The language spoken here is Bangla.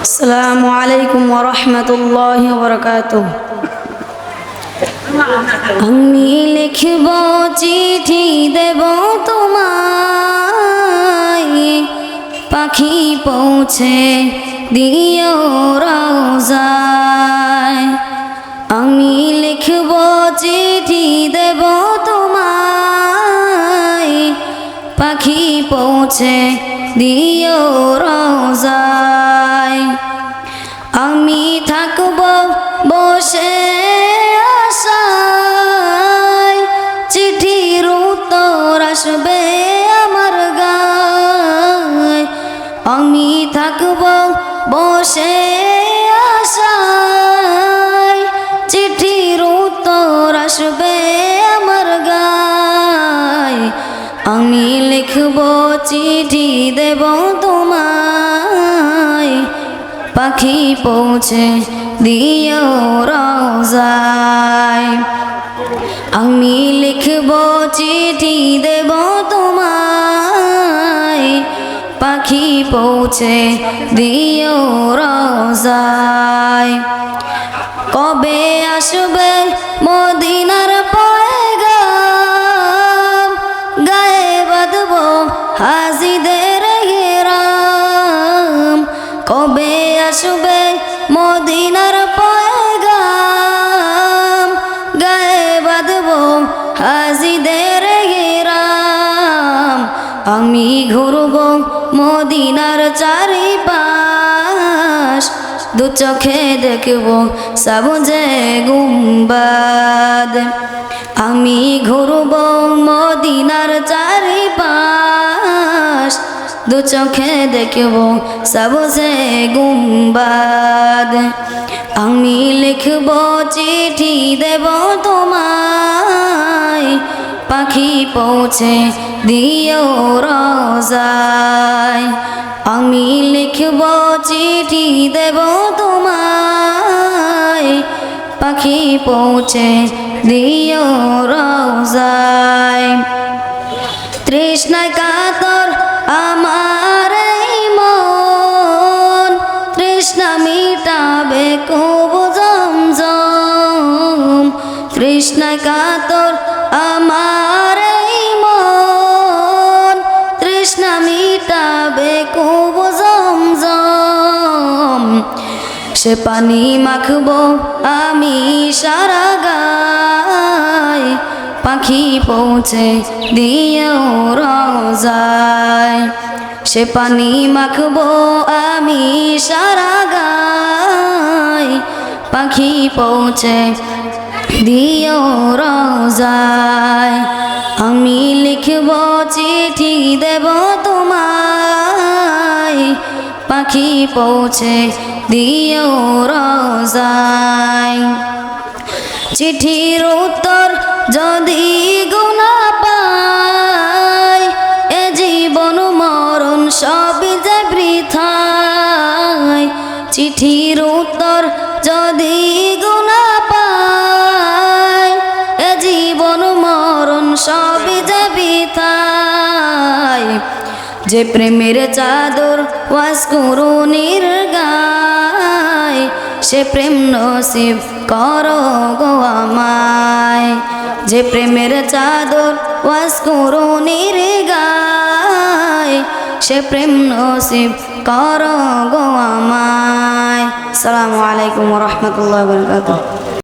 আসসালামু আলাইকুম ওয়া রাহমাতুল্লাহি ওয়া বারাকাতুহু। আমি লিখব চিঠি দেব তোমায়, পাখি পৌঁছে দিও রওজায়। আমি লিখব চিঠি দেব তোমায়, পাখি পৌঁছে দিও রওজায়। আমি থাকব বসে আশায়, চিঠির উত্তর আসবে আমার গায়। আমি থাকব বসে আশায়, চিঠির উত্তর আসবে আমার গায়। আমি লিখব চিঠি দেব তোমায়, পাখি পৌঁছে দিও রওজায়। আমি লিখব চিঠি দেব তোমায়, পাখি পৌঁছে দিও রওজায়। কবে আসবে মদিনার পয়গাম, গায়ে বাঁধব হাজিদের ঘেরাম। কবে আসবে মদিনার পয়গাম, গায়ে বাঁধব হাজিদের ঘেরাম। আমি ঘুরব মদিনার চারিপাশ, দু চোখে দেখব সবুজে গুম্বাদ। আমি ঘুরব মদিনার চারিপাশ, দু চোখে দেখব সবুজে গুম্বাদ। আমি লিখব চিঠি দেব তোমায়, পাখি পৌঁছে দিও রওজায়। আমি লিখব চিঠি দেব তোমায়, পাখি পৌঁছে দিও রওজায়। তৃষ্ণায় কাতর আমার এই মন, তৃষ্ণা মিটাবে কবু জমজম। তৃষ্ণায় কাতর আমার এই মন, তৃষ্ণা মিটাবে কবু জমজম। সে পানি মাখবো আমি সারা গায়, পাখি পৌঁছে দিও রওজায়। সে পানি মাখবো আমি সারা গায়, পাখি পৌঁছে দিও রওজায়। আমি লিখব চিঠি দেব তোমায়, পাখি পৌঁছে দিও রওজায়। চিঠির উত্তর যদি গুনা পায়, এ জীবন মরণ সবই যে বৃথায়। চিঠির উত্তর যদি গুনা পায়, এ জীবন মরণ সবই যে বৃথায়। যে প্রেমের চাদর ওয়াজ কুরুনির গায়, সে প্রেম নসিব করো গো আমায়। যে প্রেমের চাদর ওয়াজ কুরুনির গায়, সে প্রেম নসিব করো গো আমায়। আসসালামু আলাইকুম ওয়া রাহমাতুল্লাহি ওয়া বারাকাতুহু।